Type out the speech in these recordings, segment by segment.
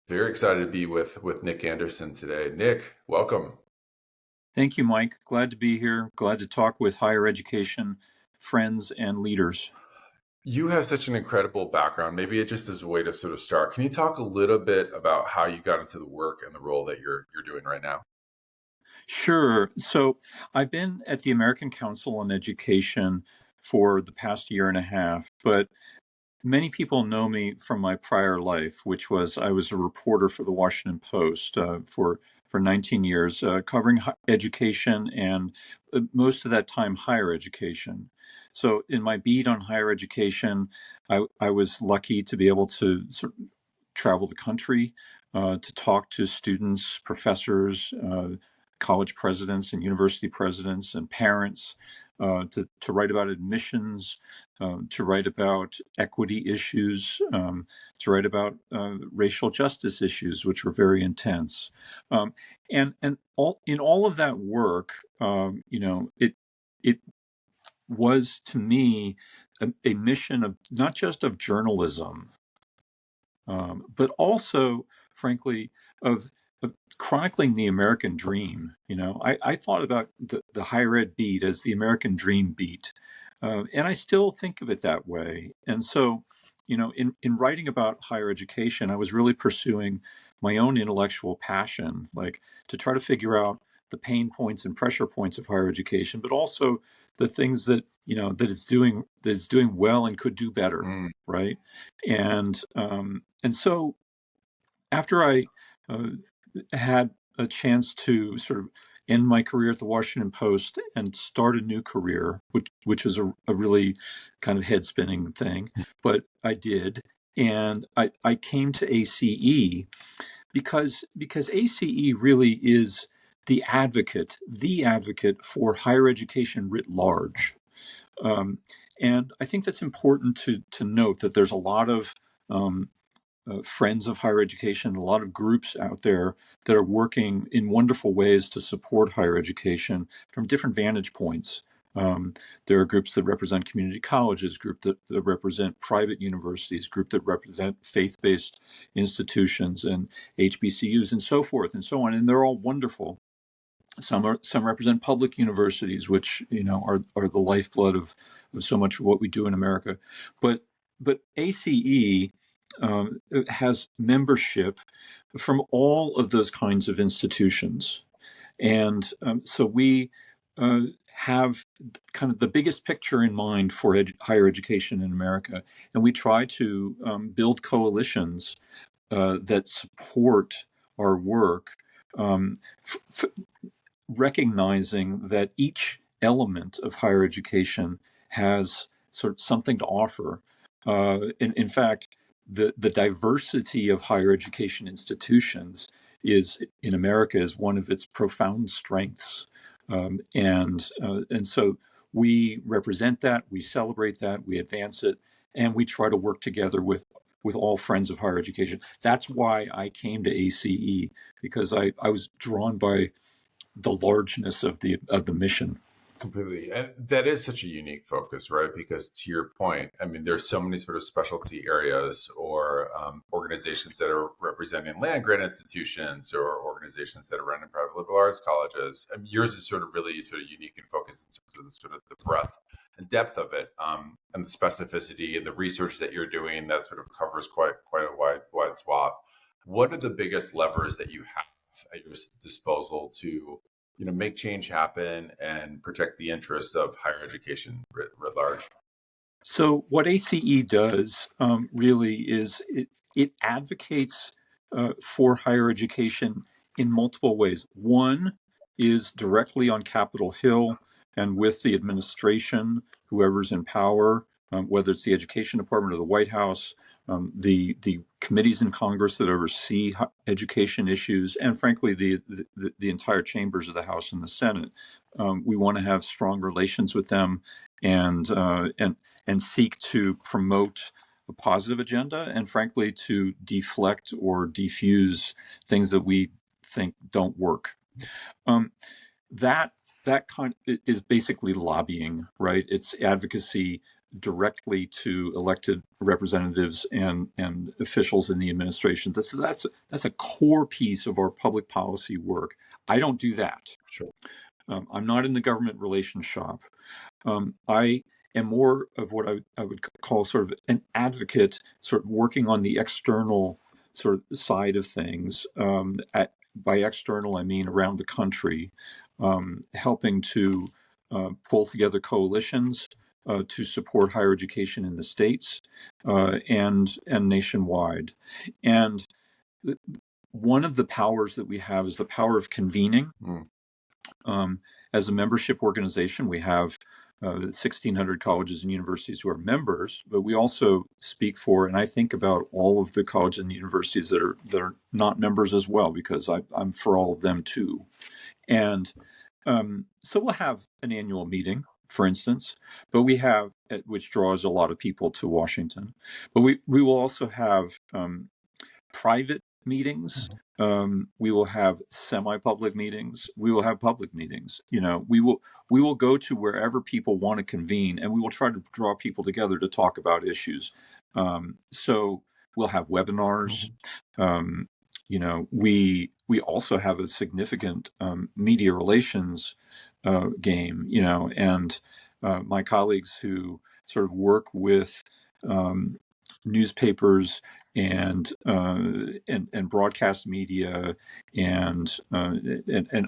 Very excited to be with Nick Anderson today. Nick, welcome. Thank you, Mike. Glad to be here. Glad to talk with higher education friends and leaders. You have such an incredible background. Maybe it just is a way to sort of start. Can you talk a little bit about how you got into the work and the role that you're doing right now? Sure. So I've been at the American Council on Education for the past year and a half, but many people know me from my prior life, which was I was a reporter for the Washington Post for 19 years, covering education and most of that time higher education. So in my beat on higher education, I was lucky to be able to sort of travel the country to talk to students, professors, college presidents, and university presidents, and parents, to write about admissions, to write about equity issues, to write about racial justice issues, which were very intense. And all in all of that work, it was to me a mission of not just of journalism, but also, frankly, of chronicling the American dream. I thought about the higher ed beat as the American dream beat, and I still think of it that way. And so, in writing about higher education, I was really pursuing my own intellectual passion, like to try to figure out the pain points and pressure points of higher education, but also the things that it's doing well and could do better, Mm, right? And so after I uh, had a chance to sort of end my career at the Washington Post and start a new career, which was a really kind of head spinning thing, but I did. And I came to ACE because ACE really is the advocate for higher education writ large. Um, and I think that's important to note that there's a lot of um, friends of higher education, a lot of groups out there that are working in wonderful ways to support higher education from different vantage points. There are groups that represent community colleges, groups that represent private universities, groups that represent faith-based institutions and HBCUs and so forth and so on. And they're all wonderful. Some represent public universities, which are the lifeblood of so much of what we do in America. But ACE has membership from all of those kinds of institutions, and so we have kind of the biggest picture in mind for higher education in America, and we try to build coalitions that support our work. Um, f- Recognizing that each element of higher education has sort of something to offer. In fact, the diversity of higher education institutions is in America is one of its profound strengths, and so we represent that, we celebrate that, we advance it, and we try to work together with all friends of higher education. That's why I came to ACE, because I was drawn by the largeness of the mission. completely. And that is such a unique focus, right? Because to your point, I mean, there's so many sort of specialty areas or organizations that are representing land grant institutions or organizations that are running private liberal arts colleges. I mean, yours is sort of really sort of unique and focused in terms of the sort of the breadth and depth of it, and the specificity and the research that you're doing that sort of covers quite a wide swath. What are the biggest levers that you have at your disposal to make change happen and protect the interests of higher education writ large? So what ACE does really is it advocates for higher education in multiple ways. One is directly on Capitol Hill and with the administration, whoever's in power, whether it's the Education Department or the White House, the committees in Congress that oversee education issues, and frankly the entire chambers of the House and the Senate. We want to have strong relations with them, and and seek to promote a positive agenda, and frankly to deflect or defuse things that we think don't work. Um, that that kind is basically lobbying, right? It's advocacy directly to elected representatives and officials in the administration. That's a core piece of our public policy work. I don't do that. Sure. I'm not in the government relations shop. I am more of what I would call sort of an advocate, sort of working on the external sort of side of things. By external, I mean around the country, helping to pull together coalitions to support higher education in the states and nationwide. And one of the powers that we have is the power of convening. As a membership organization, we have 1,600 colleges and universities who are members, but we also speak for, and I think about all of the colleges and universities that are not members as well, because I'm for all of them too. And so we'll have an annual meeting, for instance, but we have, which draws a lot of people to Washington, but we will also have private meetings. We will have semi-public meetings. We will have public meetings. We will go to wherever people want to convene, and we will try to draw people together to talk about issues. So we'll have webinars. We also have a significant media relations game. And my colleagues who sort of work with newspapers and broadcast media and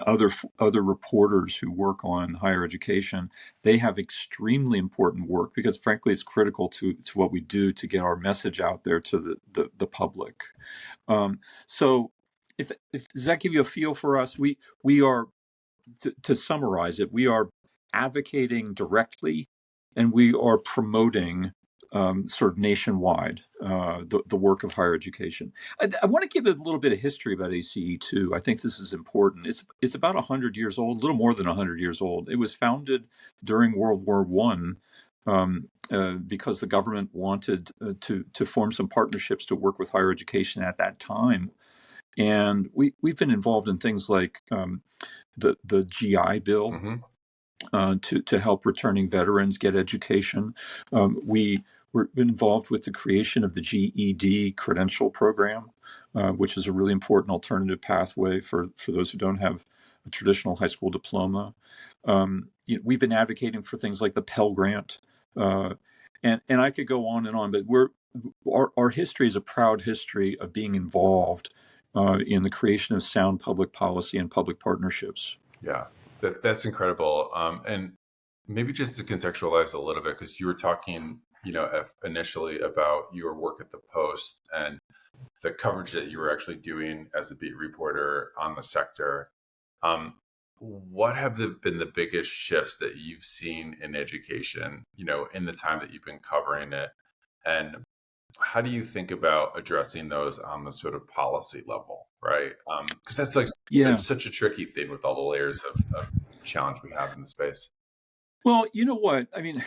other reporters who work on higher education, they have extremely important work, because frankly it's critical to what we do to get our message out there to the public. So if does that give you a feel for us? We are, to summarize it, we are advocating directly, and we are promoting sort of nationwide the work of higher education. I want to give a little bit of history about ACE too. I think this is important. It's about 100 years old, a little more than 100 years old. It was founded during World War I because the government wanted to form some partnerships to work with higher education at that time. And we've been involved in things like the GI Bill to help returning veterans get education. We were involved with the creation of the GED credential program, which is a really important alternative pathway for those who don't have a traditional high school diploma. We've been advocating for things like the Pell Grant, and I could go on and on, but our history is a proud history of being involved in the creation of sound public policy and public partnerships. Yeah, that's incredible. And maybe just to contextualize a little bit, because you were talking, initially about your work at the Post and the coverage that you were actually doing as a beat reporter on the sector. What have been the biggest shifts that you've seen in education, in the time that you've been covering it? And how do you think about addressing those on the sort of policy level, right? Because that's it's such a tricky thing with all the layers of challenge we have in the space. Well, you know what? I mean,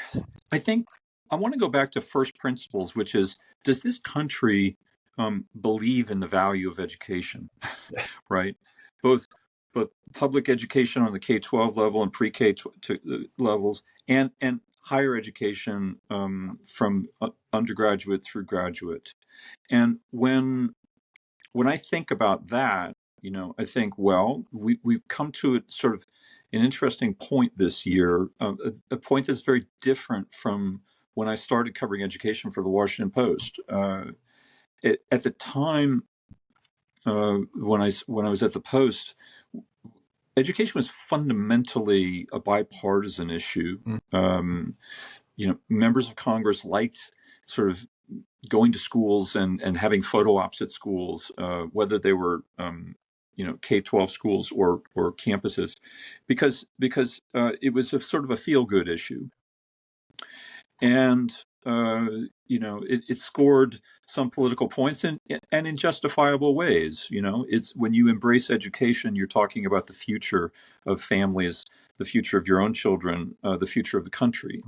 I think I want to go back to first principles, which is, does this country believe in the value of education, right? Both public education on the K-12 level and pre-K levels, and higher education from undergraduate through graduate. And when I think about that, I think, well, we've come to a sort of an interesting point this year, a point that's very different from when I started covering education for the Washington Post. At the time when I was at the Post, education was fundamentally a bipartisan issue. Members of Congress liked sort of going to schools and having photo ops at schools, whether they were K-12 schools or campuses, because it was a sort of a feel-good issue, and it scored some political points and in justifiable ways. It's when you embrace education, you're talking about the future of families, the future of your own children, the future of the country.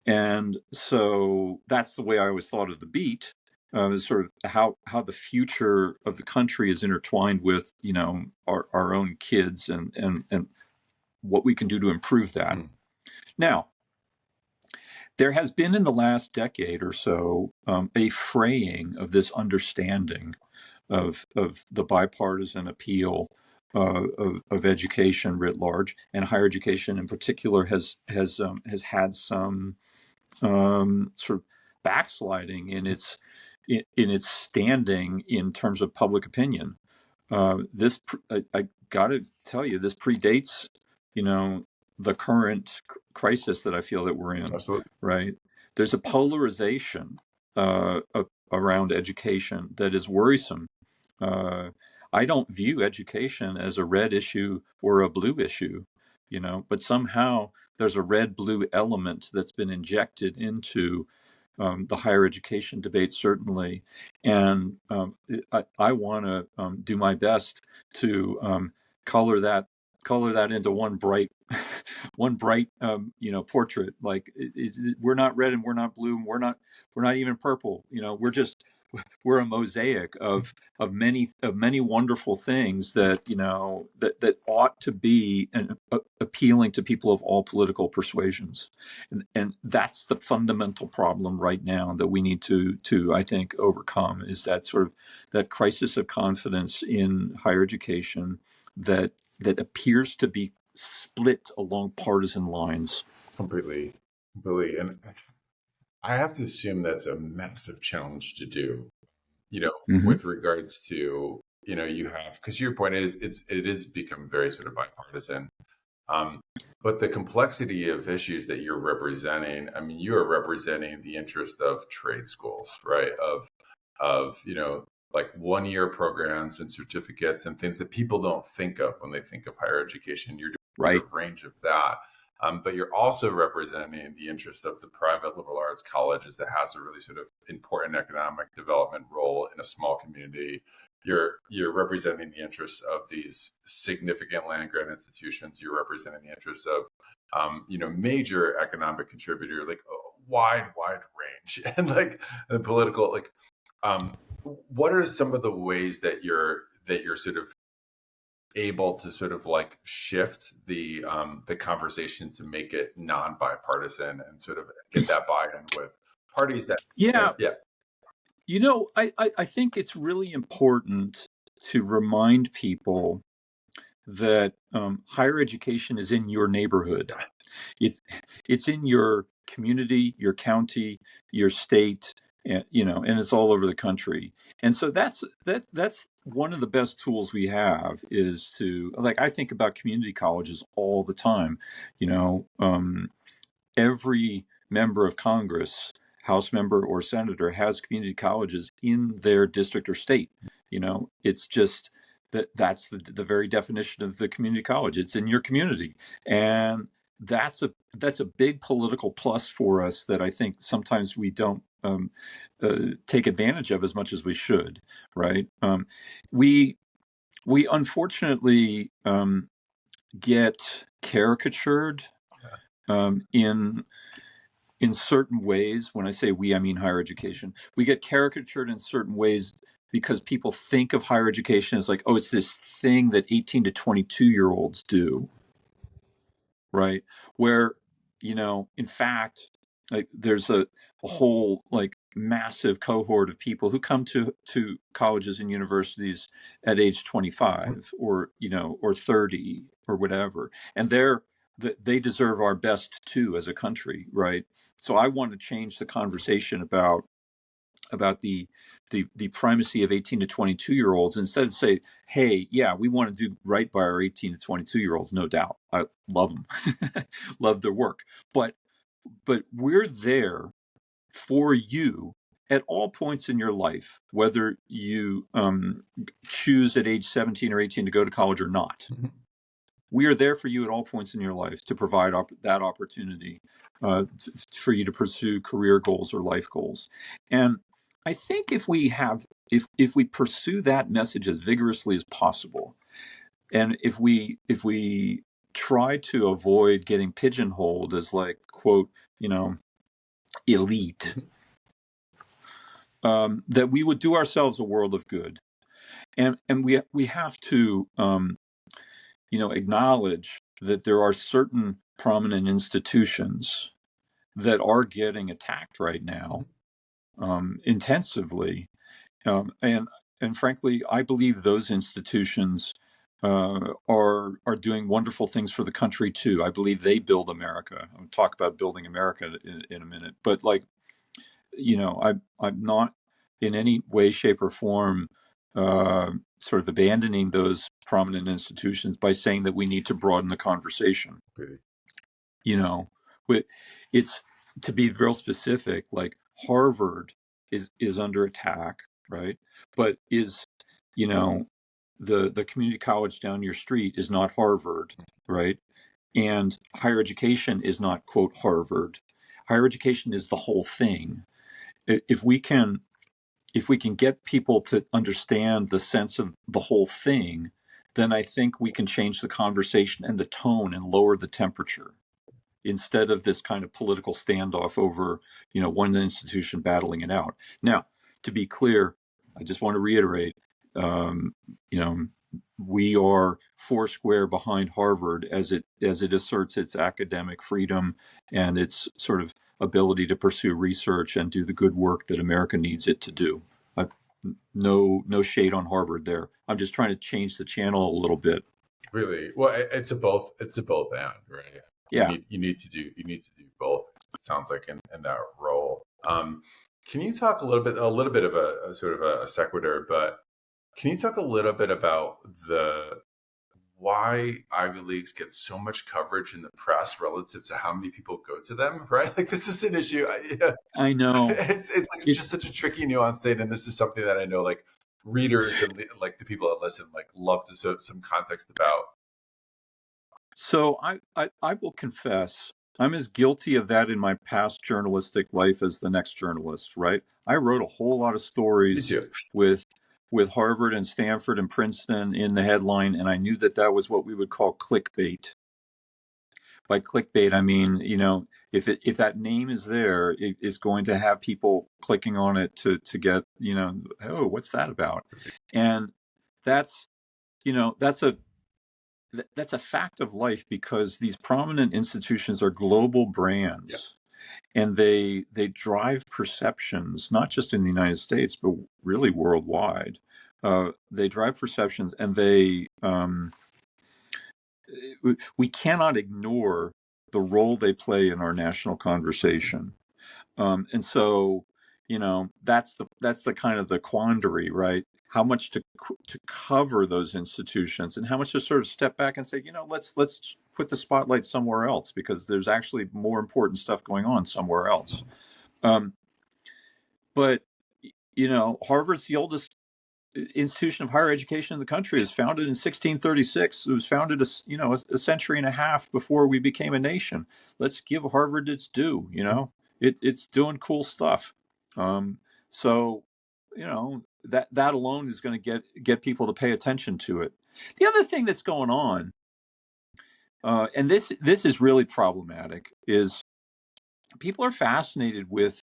And so that's the way I always thought of the beat, is sort of how the future of the country is intertwined with our own kids and what we can do to improve that. Now, there has been in the last decade or so a fraying of this understanding of the bipartisan appeal of education writ large, and higher education in particular has had some sort of backsliding in its standing in terms of public opinion. I got to tell you, this predates, you know, the current crisis that I feel that we're in. Absolutely. Right? There's a polarization around education that is worrisome. Uh, I don't view education as a red issue or a blue issue, but somehow there's a red-blue element that's been injected into the higher education debate, certainly. And I want to do my best to color that into one bright portrait. Like we're not red and we're not blue and we're not even purple. We're a mosaic of many wonderful things that that ought to be appealing to people of all political persuasions, and that's the fundamental problem right now that we need to I think overcome, is that sort of that crisis of confidence in higher education that appears to be split along partisan lines. Completely. And I have to assume that's a massive challenge to do, Mm-hmm. with regards to, you have, because your point is it is become very sort of bipartisan. Um, but the complexity of issues that you're representing, I mean, you are representing the interest of trade schools, right? Of, like 1 year programs and certificates and things that people don't think of when they think of higher education. You're doing Right. sort of range of that. But you're also representing the interests of the private liberal arts colleges that has a really sort of important economic development role in a small community. You're representing the interests of these significant land grant institutions. You're representing the interests of major economic contributor, like wide range, and like the political, like what are some of the ways that you're sort of able to sort of like shift the conversation to make it non-bipartisan and sort of get that buy-in with parties that Yeah. yeah. I think it's really important to remind people that higher education is in your neighborhood. Yeah. It's in your community, your county, your state, and it's all over the country. And so that's one of the best tools we have, is to, like, I think about community colleges all the time. Every member of Congress, House member or senator, has community colleges in their district or state. It's just that's the very definition of the community college. It's in your community, and that's a big political plus for us that I think sometimes we don't take advantage of as much as we should. Right? We unfortunately get caricatured in certain ways. When I say we, I mean higher education. We get caricatured in certain ways because people think of higher education as like, oh, it's this thing that 18 to 22-year-olds do, right? Where, in fact, like there's a whole like massive cohort of people who come to colleges and universities at age 25 or 30 or whatever, and they deserve our best too as a country, right? So I want to change the conversation about the primacy of 18 to 22-year-olds. Instead of say, hey, yeah, we want to do right by our 18 to 22-year-olds, no doubt. I love them, love their work. But we're there for you at all points in your life, whether you choose at age 17 or 18 to go to college or not. Mm-hmm. We are there for you at all points in your life to provide that opportunity for you to pursue career goals or life goals. And I think if we pursue that message as vigorously as possible, and if we try to avoid getting pigeonholed as, like, quote, elite, that we would do ourselves a world of good. And we have to acknowledge that there are certain prominent institutions that are getting attacked right now intensively. And frankly, I believe those institutions are doing wonderful things for the country too. I believe they build America. I'll talk about building America in a minute, but like, I'm not in any way, shape, or form sort of abandoning those prominent institutions by saying that we need to broaden the conversation. Really. You know, it's, to be real specific, like Harvard is under attack, right? But is, you know, the community college down your street is not Harvard, right? And higher education is not, quote, Harvard. Higher education is the whole thing. If we can get people to understand the sense of the whole thing, then I think we can change the conversation and the tone and lower the temperature, instead of this kind of political standoff over, one institution battling it out. Now, to be clear, I just want to reiterate, um, you know, we are foursquare behind Harvard as it asserts its academic freedom and its sort of ability to pursue research and do the good work that America needs it to do. I, no shade on Harvard there. I'm just trying to change the channel a little bit. Really? Well, it's a both. It's a both and, right? Yeah. You need to do both. It sounds like in that role. Can you talk a little bit of a sort of a sequitur, but can you talk a little bit about why Ivy Leagues get so much coverage in the press relative to how many people go to them, right? Like, this is an issue. Yeah. I know. It's like just such a tricky, nuanced thing, and this is something that I know, like, readers and like the people that listen, like, love to some context about. So I will confess, I'm as guilty of that in my past journalistic life as the next journalist, right? I wrote a whole lot of Me stories too. with Harvard and Stanford and Princeton in the headline, and I knew that was what we would call clickbait. By clickbait, I mean, if that name is there, it is going to have people clicking on it to get, oh, what's that about? And that's, that's a fact of life, because these prominent institutions are global brands, and they drive perceptions, not just in the United States but really worldwide. They drive perceptions, and we cannot ignore the role they play in our national conversation. And so, that's the kind of the quandary, right? How much to cover those institutions, and how much to sort of step back and say, let's put the spotlight somewhere else, because there's actually more important stuff going on somewhere else. But Harvard's the oldest institution of higher education in the country. Is founded in 1636. It was founded a century and a half before we became a nation. Let's give Harvard its due. It's doing cool stuff. So that alone is going to get people to pay attention to it. The other thing that's going on, and this is really problematic, is people are fascinated with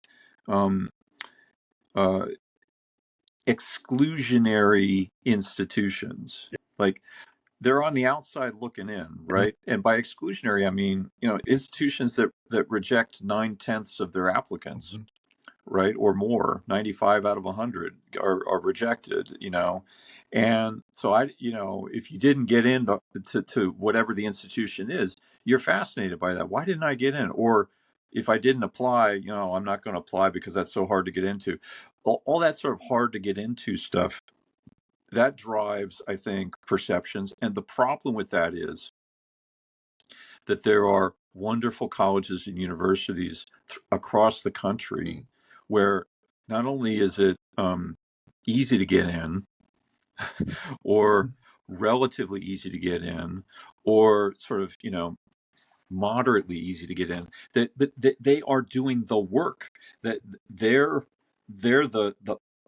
exclusionary institutions. Like, they're on the outside looking in, right? And by exclusionary, I mean, institutions that reject 9/10 of their applicants, right, or more. 95 out of 100 are rejected. And so if you didn't get in to whatever the institution is, you're fascinated by that. Why didn't I get in? Or if I didn't apply, I'm not going to apply because that's so hard to get into. All that sort of hard to get into stuff, that drives, I think, perceptions. And the problem with that is that there are wonderful colleges and universities across the country where not only is it easy to get in, or relatively easy to get in, or sort of, moderately easy to get in, but they are doing the work. That they're the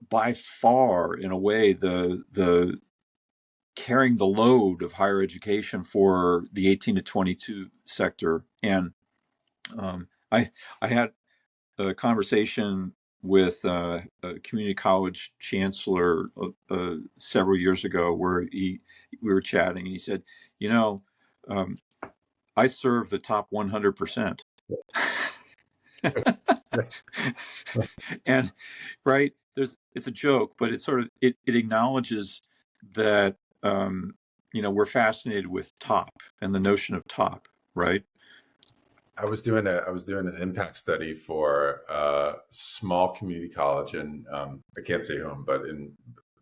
by far, in a way, the carrying the load of higher education for the 18 to 22 sector. And I had a conversation with a community college chancellor several years ago, where we were chatting, and he said, um, I serve the top 100%. And right, it's a joke, but it's sort of it acknowledges that we're fascinated with top and the notion of top, right? I was doing an impact study for a small community college in I can't say whom, but in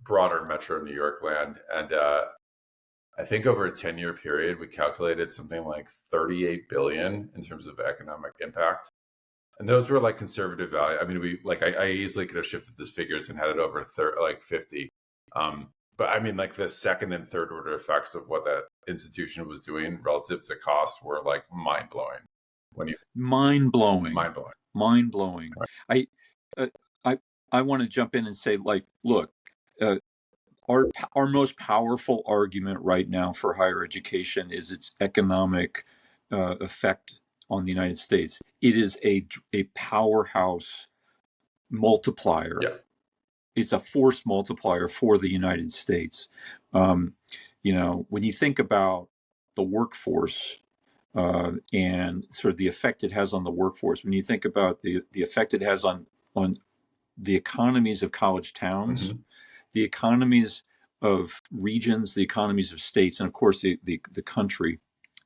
broader metro New York land, and I think over a 10-year period, we calculated something like 38 billion in terms of economic impact. And those were like conservative value. I mean, I easily could have shifted these figures and had it over like 50. But I mean, like the second and third order effects of what that institution was doing relative to cost were like mind blowing. When you Mind blowing, mind blowing, mind blowing. right? I uh, I I want to jump in and say, like, look, uh, our most powerful argument right now for higher education is its economic effect on the United States. It is a powerhouse multiplier. Yeah. It's a force multiplier for the United States. Um, when you think about the workforce and sort of the effect it has on the workforce, when you think about the effect it has on the economies of college towns, Hmm. the economies of regions, the economies of states, and of course the country,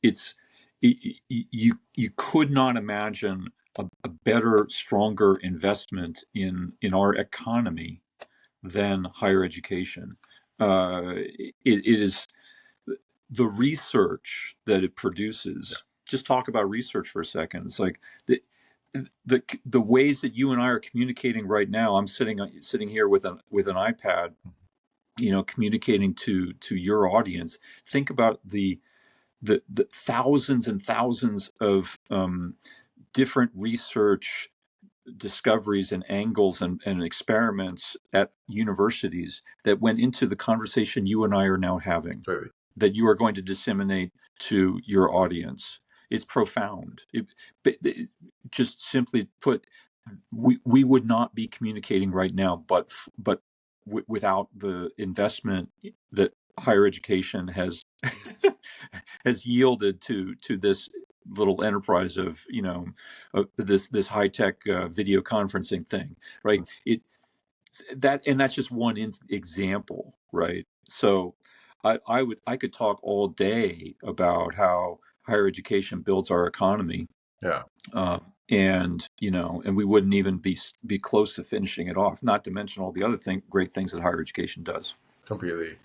it's you could not imagine a better, stronger investment in our economy than higher education. It is the research that it Yeah. produces. Just talk about research for a second. It's like the ways that you and I are communicating right now. I'm sitting here with an iPad, communicating to your audience. Think about the thousands and thousands of different research discoveries and angles and experiments at universities that went into the conversation you and I are now having, Totally. that you are going to disseminate to your audience. It's profound. Just simply put, we would not be communicating right now, but without the investment that higher education has has yielded to this little enterprise of this high tech video conferencing thing, right? That's just one example, right? So I could talk all day about how higher education builds our economy, Yeah. uh, and we wouldn't even be close to finishing it off. Not to mention all the other great things that higher education does. Completely.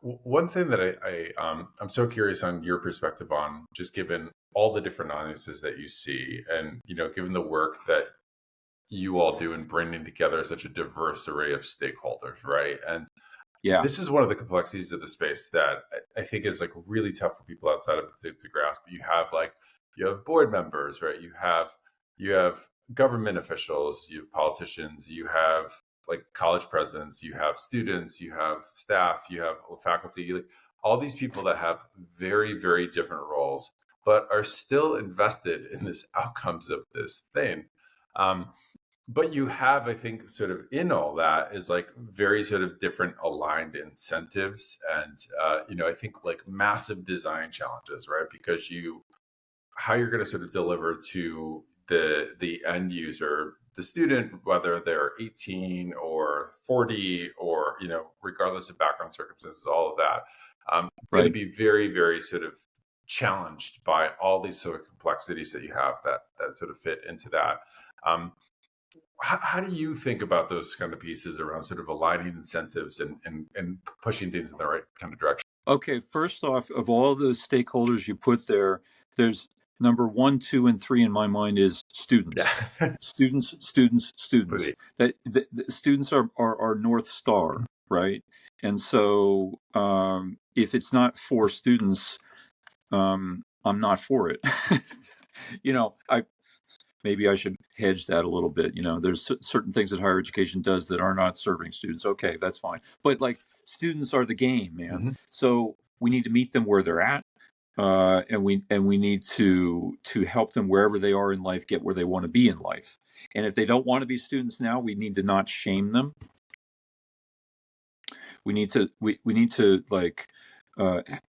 One thing that I'm so curious on your perspective on, just given all the different audiences that you see, and given the work that you all do in bringing together such a diverse array of stakeholders, right? And Yeah, this is one of the complexities of the space that I think is like really tough for people outside of it to grasp. You have board members, right? You have government officials, you have politicians, you have like college presidents, you have students, you have staff, you have faculty, like all these people that have very, very different roles, but are still invested in this outcomes of this thing. Um, but you have, I think, sort of in all that is like very sort of different aligned incentives, and I think like massive design challenges, right? Because how you're going to sort of deliver to the end user, the student, whether they're 18 or 40 or regardless of background circumstances, all of that, it's going to right. be very, very sort of challenged by all these sort of complexities that you have that sort of fit into that. Um, how do you think about those kind of pieces around sort of aligning incentives and pushing things in the right kind of direction? Okay, first off, of all the stakeholders you put there, there's number one, two, and three in my mind is Yeah. students. Students, students, students. Completely. The students are our North Star, right? And so if it's not for students, I'm not for it. I maybe I should hedge that a little bit. There's certain things that higher education does that are not serving students. Okay, that's fine. But like students are the game, man. Hmm. So we need to meet them where they're at, and we need to help them wherever they are in life get where they want to be in life. And if they don't want to be students now, we need to not shame them. We need to like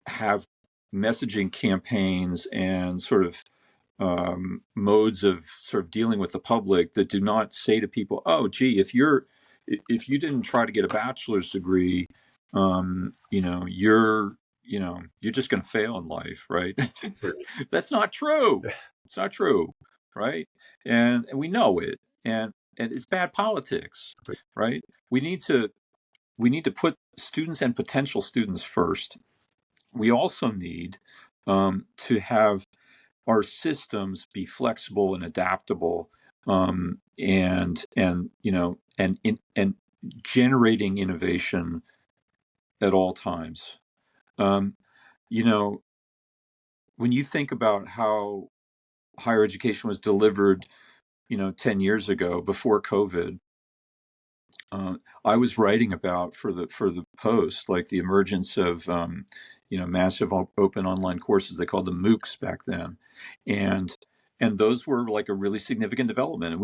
have messaging campaigns and sort of modes of sort of dealing with the public that do not say to people, "Oh, gee, if you didn't try to get a bachelor's degree, you're just going to fail in life, right?" That's not true. It's not true, right? And we know it, and it's bad politics, right? We need to put students and potential students first. We also need to have our systems be flexible and adaptable, and generating innovation at all times. Um, you know, when you think about how higher education was delivered, 10 years ago before COVID, I was writing about for the Post, like the emergence of massive open online courses. They called them MOOCs back then, and those were like a really significant development. And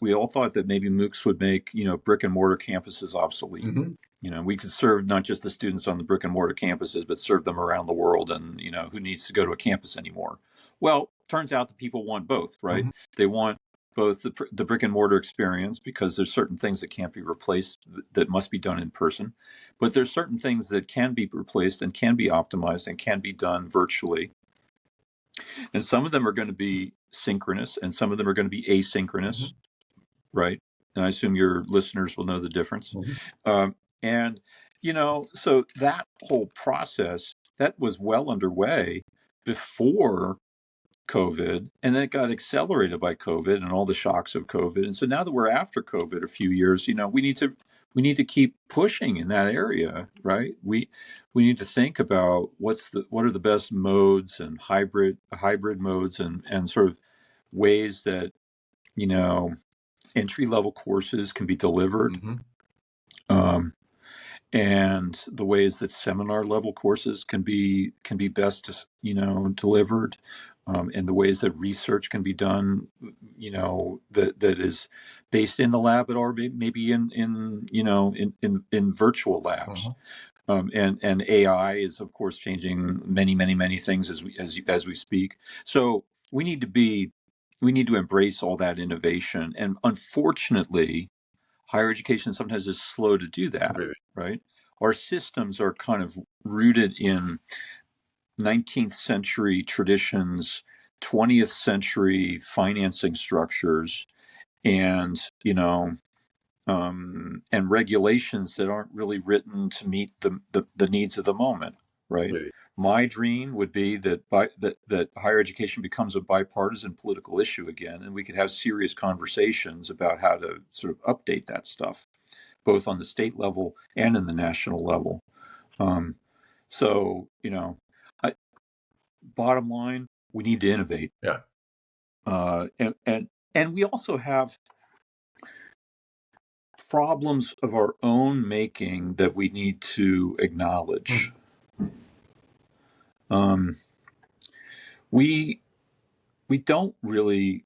we all thought that maybe MOOCs would make brick and mortar campuses obsolete. Mm-hmm. We could serve not just the students on the brick and mortar campuses, but serve them around the world. And who needs to go to a campus anymore? Well, turns out that people want both, right? Mm-hmm. They want both the brick and mortar experience, because there's certain things that can't be replaced, that must be done in person, but there's certain things that can be replaced and can be optimized and can be done virtually. And some of them are going to be synchronous and some of them are going to be asynchronous, right? And I assume your listeners will know the difference. And so that whole process, that was well underway before COVID, and then it got accelerated by COVID and all the shocks of COVID. And so now that we're after COVID a few years, we need to keep pushing in that area, right? We need to think about what are the best modes and hybrid modes and sort of ways that entry level courses can be delivered. And the ways that seminar level courses can be best delivered, and the ways that research can be done, that is based in the lab, or maybe in virtual labs. And AI is of course changing many things as we speak. So we need to embrace all that innovation, and unfortunately higher education sometimes is slow to do that, right? Our systems are kind of rooted in 19th century traditions, 20th century financing structures, and and regulations that aren't really written to meet the needs of the moment, right? My dream would be that that higher education becomes a bipartisan political issue again, and we could have serious conversations about how to sort of update that stuff, both on the state level and in the national level. So, bottom line, we need to innovate. Yeah. And we also have problems of our own making that we need to acknowledge. We don't really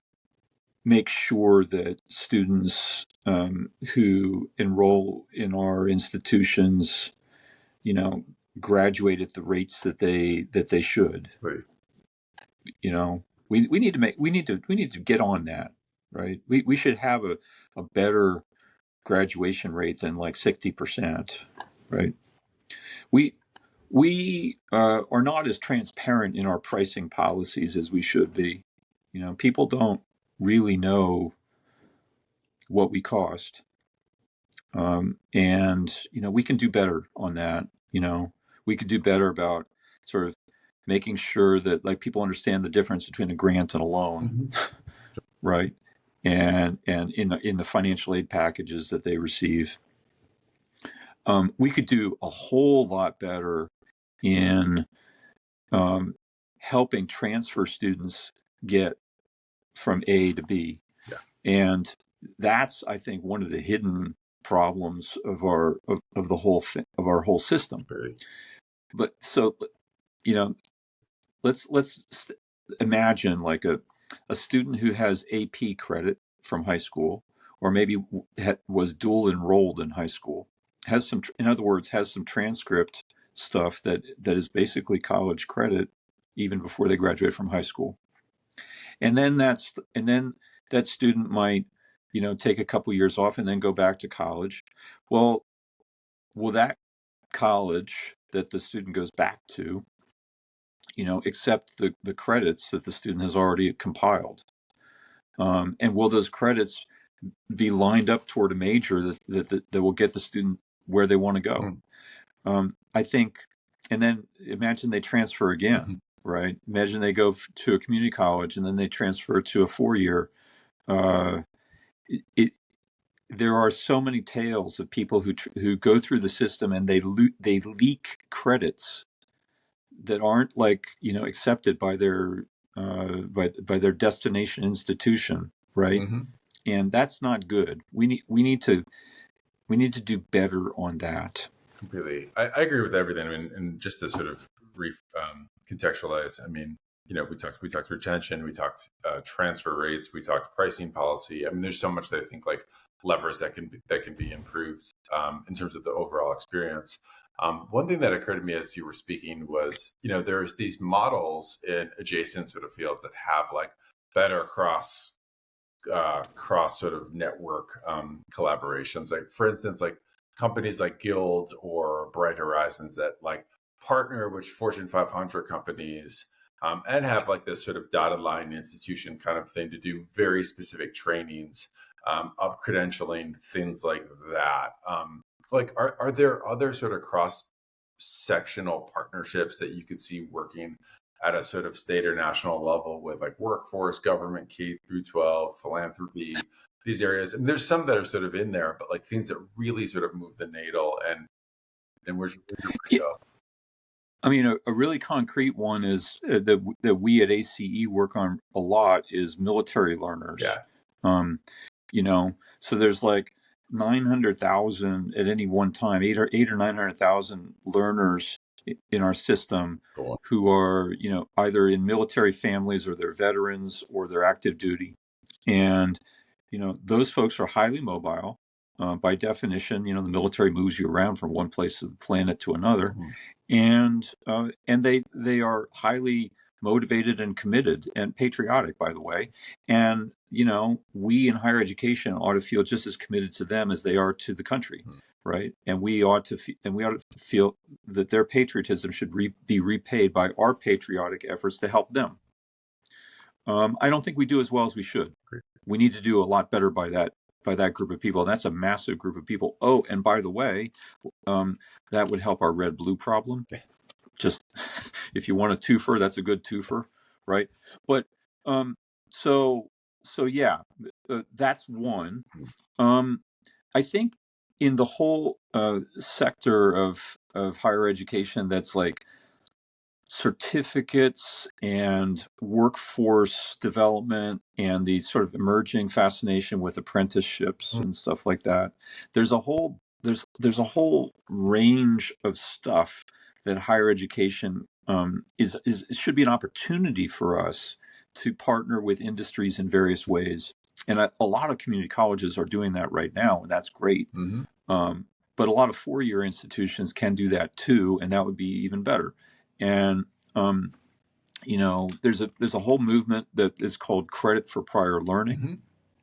make sure that students who enroll in our institutions, graduate at the rates that they should. Right. We need to get on that, right? We should have a better graduation rate than like 60%, right? We are not as transparent in our pricing policies as we should be. People don't really know what we cost, and we can do better on that. We could do better about sort of making sure that like people understand the difference between a grant and a loan, right? And in the financial aid packages that they receive. We could do a whole lot better in helping transfer students get from A to B. Yeah. And that's, I think, one of the hidden problems of our whole system. Right. But so, let's imagine like a student who has AP credit from high school, or maybe was dual enrolled in high school, has some transcript stuff that is basically college credit even before they graduate from high school. And then that student might, take a couple years off and then go back to college. Well, will that college that the student goes back to, accept the credits that the student has already compiled? And will those credits be lined up toward a major that will get the student where they want to go? Mm. I think, and then imagine they transfer again, Mhm. right? Imagine they go to a community college and then they transfer to a 4-year. Uh, it, there are so many tales of people who go through the system and they leak credits that aren't accepted by their by their destination institution, right? Mhm. And that's not good. We need to do better on that. Completely. I agree with everything. I mean, and just to sort of contextualize, I mean, we talked retention, we talked transfer rates, we talked pricing policy. I mean, there's so much that I think like levers that can be improved in terms of the overall experience. One thing that occurred to me as you were speaking was, there's these models in adjacent sort of fields that have like better cross sort of network collaborations. Like for instance, like companies like Guild or Bright Horizons that like partner with Fortune 500 companies and have like this sort of dotted line institution kind of thing to do very specific trainings, up credentialing, things like that. Like, are there other sort of cross sectional partnerships that you could see working at a sort of state or national level with like workforce, government, K through 12, philanthropy, these areas? And there's some that are sort of in there, but like things that really sort of move the needle and where's your mind Yeah, go? I mean, a really concrete one is that we at ACE work on a lot is military learners. Yeah, Um, so there's like 900,000 at any one time, eight or 900,000 learners in our system cool. who are, either in military families or they're veterans or they're active duty. And, those folks are highly mobile. By definition, the military moves you around from one place of the planet to another, Mhm. and they are highly motivated and committed and patriotic, by the way. And we in higher education ought to feel just as committed to them as they are to the country, right? And we ought to feel that their patriotism should be repaid by our patriotic efforts to help them. I don't think we do as well as we should. Great. We need to do a lot better by that group of people. And that's a massive group of people. Oh, and by the way, that would help our red blue problem. Okay. Just if you want a twofer, that's a good twofer, right? But um, so yeah, that's one. Um, I think in the whole sector of higher education, that's like certificates and workforce development and the sort of emerging fascination with apprenticeships Mhm. and stuff like that. There's a whole range of stuff that higher education is should be an opportunity for us to partner with industries in various ways. And a lot of community colleges are doing that right now, and that's great. Mhm. Um, but a lot of 4-year institutions can do that too, and that would be even better. And um, there's a whole movement that is called credit for prior learning.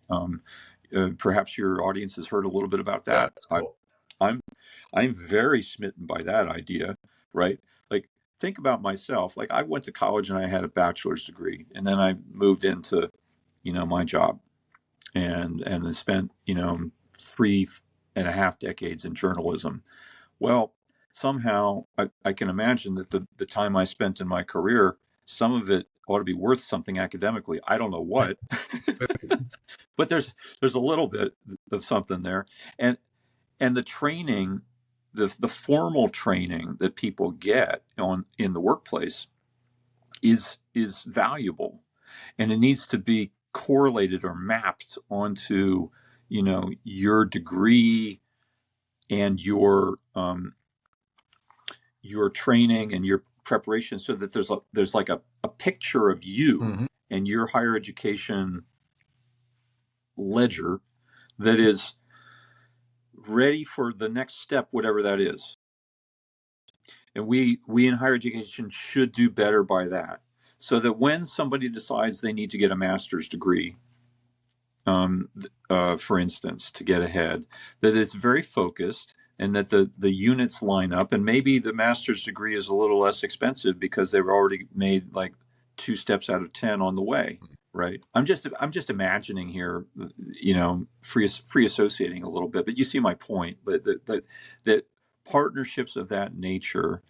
Mhm. Um, Perhaps your audience has heard a little bit about Yeah, that. that's cool. I'm I'm very smitten by that idea, right? Like, think about myself. Like, I went to college and I had a bachelor's degree, and then I moved into, my job, and I spent, 3.5 decades in journalism. Well, somehow I can imagine that the time I spent in my career, some of it ought to be worth something academically. I don't know what, but there's a little bit of something there, and the training, the formal training that people get on in the workplace is valuable, and it needs to be correlated or mapped onto your degree and your training and your preparation, so that there's like a picture of you Mhm. and your higher education ledger that is ready for the next step, whatever that is. And we in higher education should do better by that. so that when somebody decides they need to get a master's degree, for instance, to get ahead, that it's very focused and that the units line up, and maybe the master's degree is a little less expensive because they've already made like 2 steps out of 10 on the way, right? I'm just imagining here, free associating a little bit, but you see my point. But that partnerships of that nature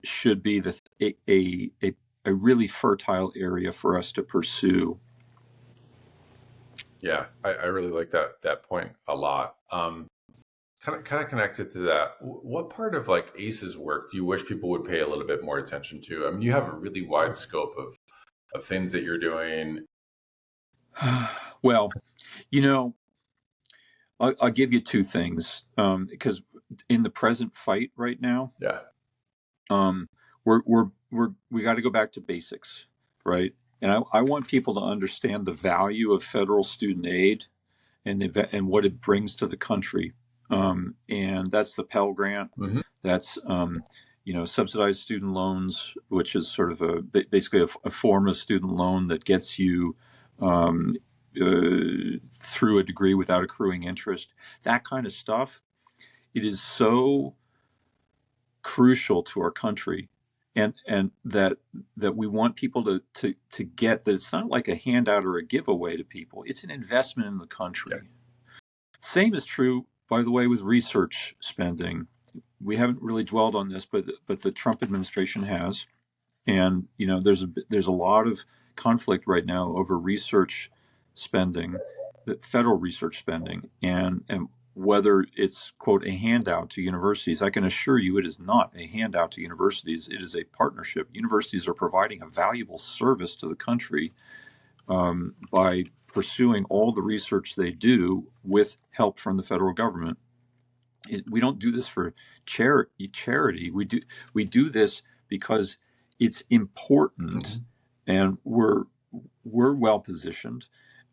should be a really fertile area for us to pursue. Yeah, I really like that point a lot. Kind of connected to that. What part of like ACE's work do you wish people would pay a little bit more attention to? I mean, you have a really wide scope of things that you're doing. Well, you know, I'll give you two things, because in the present fight right now, Yeah. um, we got to go back to basics, right? And I want people to understand the value of federal student aid and what it brings to the country. And that's the Pell Grant. Hmm. That's subsidized student loans, which is sort of basically a form of student loan that gets you um, through a degree without accruing interest. That kind of stuff. It is so crucial to our country, and that we want people to get that it's not like a handout or a giveaway to people. It's an investment in the country. Yeah. Same is true, by the way, with research spending. We haven't really dwelled on this, but the Trump administration has, and there's a lot of conflict right now over research spending, the federal research spending, and whether it's quote a handout to universities. I can assure you, it is not a handout to universities. It is a partnership. Universities are providing a valuable service to the country by pursuing all the research they do with help from the federal government. We don't do this for charity. We do this because it's important, Hmm. and we're well positioned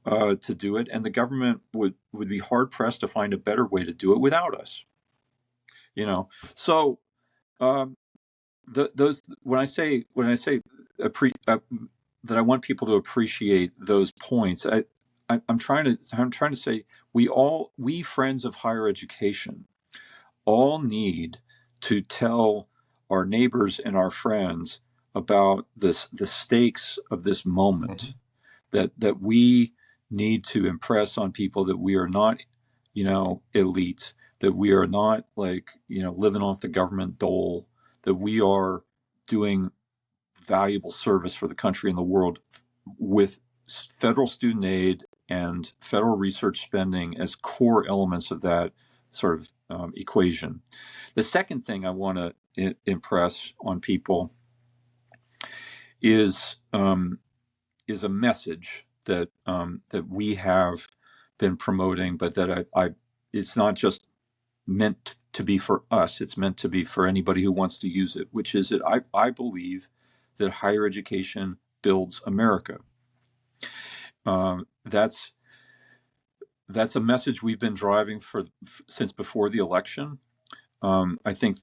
to do it, and the government would be hard pressed to find a better way to do it without us. So um, those when I say that I want people to appreciate those points, I'm trying to say we friends of higher education all need to tell our neighbors and our friends about the stakes of this Hmm. moment, that we need to impress on people that we are not elite, that we are not like living off the government dole, that we are doing valuable service for the country and the world with federal student aid and federal research spending as core elements of that sort of equation. The second thing I want to impress on people is is a message that we have been promoting, but that I it's not just meant to be for us; it's meant to be for anybody who wants to use it. Which is that I believe that higher education builds America. That's a message we've been driving since before the election. I think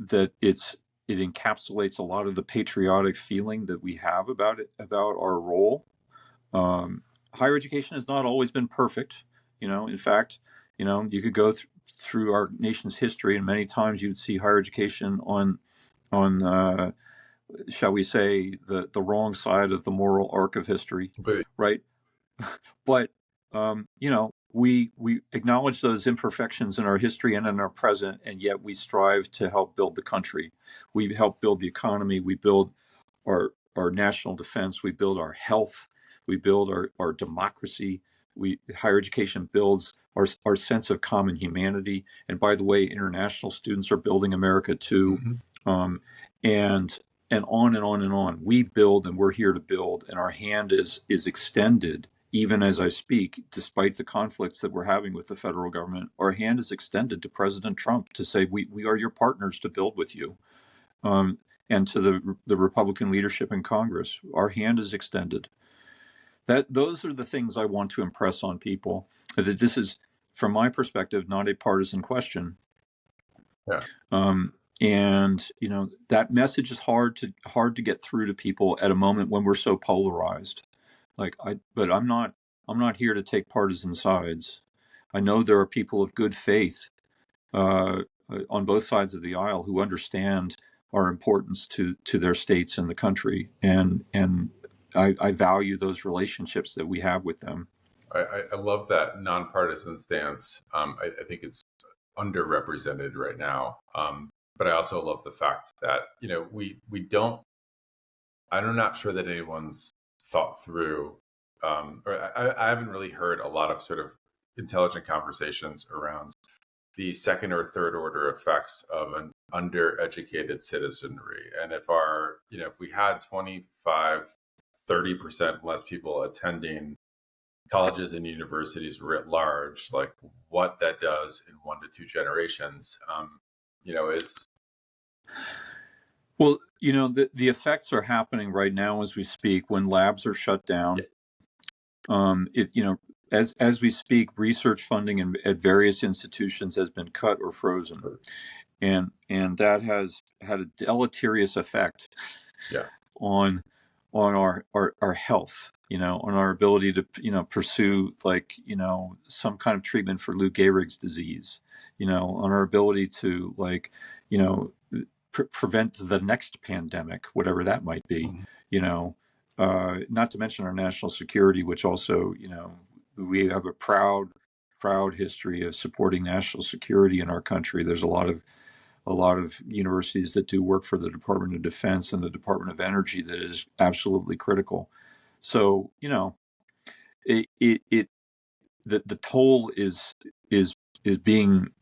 that it encapsulates a lot of the patriotic feeling that we have about our role. Um, Higher education has not always been perfect. In fact, you could go through our nation's history, and many times you would see higher education on shall we say the wrong side of the moral arc of history, But right? But we acknowledge those imperfections in our history and in our present, and yet we strive to help build the country. We help build the economy. We build our national defense. We build our health. We build our democracy. Higher education builds our sense of common humanity. And by the way, international students are building America too. mhm. Um, and on and on and on. We build, and we're here to build, and our hand is extended even as I speak, despite the conflicts that we're having with the federal government. Our hand is extended to President Trump to say we are your partners to build with you, um, and to the Republican leadership in Congress. Our hand is extended. Those are the things I want to impress on people. That this is, from my perspective, not a partisan question. Yeah. Um, And that message is hard to get through to people at a moment when we're so polarized. But I'm not here to take partisan sides. I know there are people of good faith uh, on both sides of the aisle who understand our importance to their states and the country, and I value those relationships that we have with them. I love that nonpartisan stance. I think it's underrepresented right now. But I also love the fact that we don't. I'm not sure that anyone's thought through, or I haven't really heard a lot of sort of intelligent conversations around the second or third order effects of an undereducated citizenry. And if we had 25, 30% less people attending colleges and universities writ large, like what that does in 1 to 2 generations, is Well, the effects are happening right now as we speak when labs are shut down. It as we speak, research funding at various institutions has been cut or frozen, and that has had a deleterious effect yeah. on our health, on our ability to pursue some kind of treatment for Lou Gehrig's disease, on our ability to you know prevent the next pandemic, whatever that might be, Mhm. not to mention our national security, which also, we have a proud history of supporting national security in our country. There's a lot of universities that do work for the Department of Defense and the Department of Energy that is absolutely critical. So, it the toll is being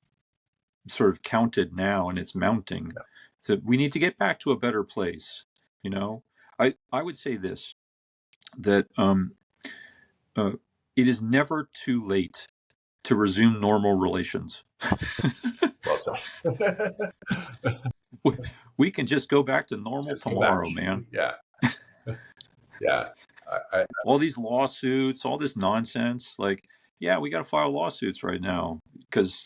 sort of counted now, and it's mounting. Yeah. So we need to get back to a better place. I would say this, that uh, it is never too late to resume normal relations. Well said. We can just go back to normal Just go back. tomorrow, man. Yeah. Yeah. I All these lawsuits, all this nonsense, yeah, we got to file lawsuits right now because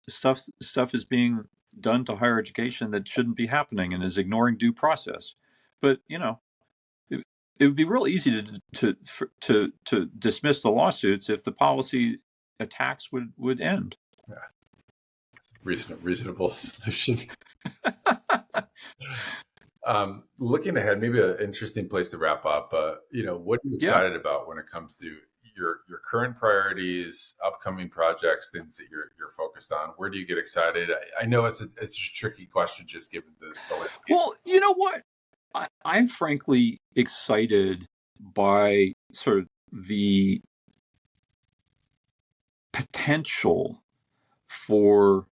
stuff is being done to higher education that shouldn't be happening and is ignoring due process. But it, it would be real easy to dismiss the lawsuits if the policy attacks would end. yeah. Reasonable solution. Looking ahead, maybe an interesting place to wrap up. What are you Yeah. excited about when it comes to your current priorities, upcoming projects, things that you're focused on? Where do you get excited? I know it's a tricky question, just given the landscape. Well, you know what? I'm frankly excited by sort of the potential for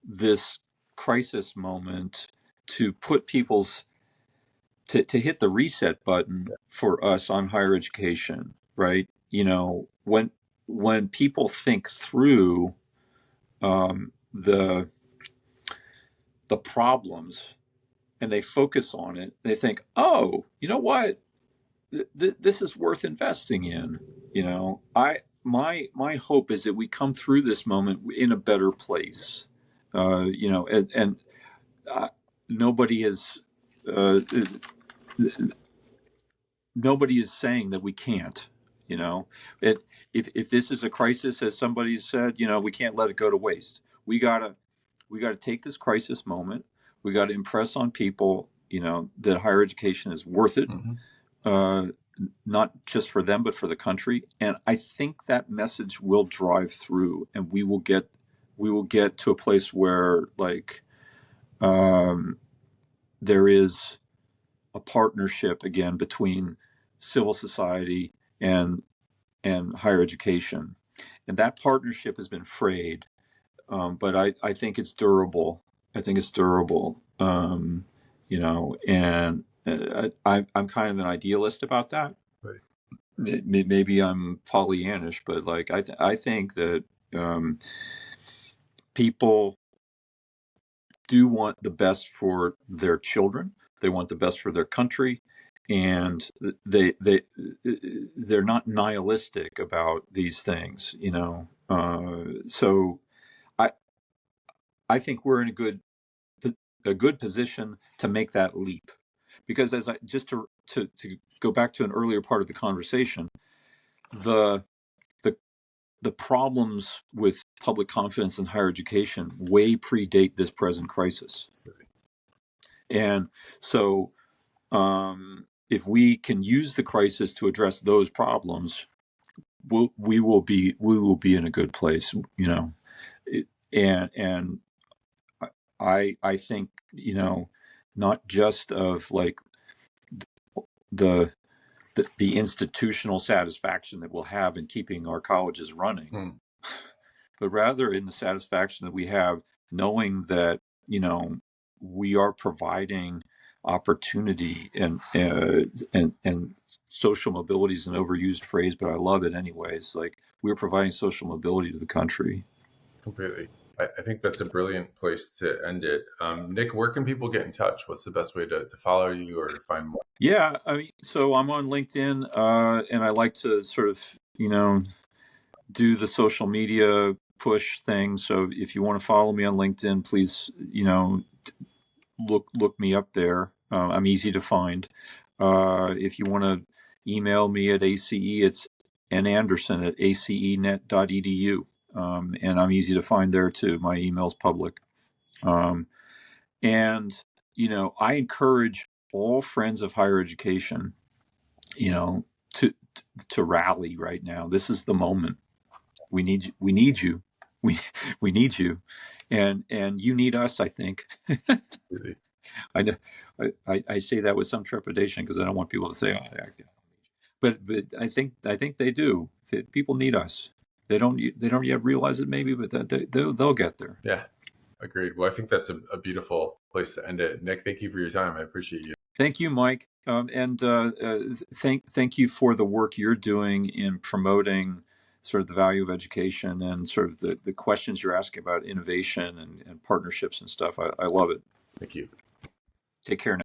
this crisis moment to put to hit the reset button for us on higher education, right? When people think through the problems and they focus on it, they think, oh, you know what? This is worth investing in. My hope is that we come through this moment in a better place. And nobody is uh, nobody is saying that we can't. You know, it, if this is a crisis, as somebody said, we can't let it go to waste. We gotta take this crisis moment. We got to impress on people, that higher education is worth it. Mhm. Uh, Not just for them, but for the country. And I think that message will drive through, and we will get to a place where um, there is a partnership again between civil society and higher education, and that partnership has been frayed. But I think it's durable. I think it's durable. And I'm kind of an idealist about that. Right. Maybe I'm Pollyannish, but I think that people do want the best for their children. They want the best for their country, and they're not nihilistic about these things. So I think we're in a good a good position to make that leap. Because as I just to go back to an earlier part of the conversation, the the the problems with public confidence in higher education way predate this present crisis. And so if we can use the crisis to address those problems, we will be in a good place, you know. And I think, you know, not just of like the the institutional satisfaction that we'll have in keeping our colleges running, but rather in the satisfaction that we have knowing that, you know, we are providing opportunity and social mobility is an overused phrase, but I love it anyways. Like, we're providing social mobility to the country. Completely. I think that's a brilliant place to end it. Nick, where can people get in touch? What's the best way to follow you or to find more? Yeah, I mean, so I'm on LinkedIn, and I like to sort of, you know, do the social media push thing. So if you want to follow me on LinkedIn, please, you know, look me up there. I'm easy to find. If you want to email me at ACE, it's nanderson@acenet.edu. And I'm easy to find there too. My email's public. And, you know, I encourage all friends of higher education, you know, to rally right now. This is the moment. We need you. We need you. We need you, and you need us, I think. I know, I say that with some trepidation because I don't want people to say, "Oh, but I think they do. People need us. They don't yet realize it maybe, but they'll get there. Yeah, agreed. Well, I think that's a beautiful place to end it. Nick, thank you for your time. I appreciate you. Thank you, Mike, and thank you for the work you're doing in promoting sort of the value of education and sort of the questions you're asking about innovation and partnerships and stuff. I love it. Thank you. Take care now.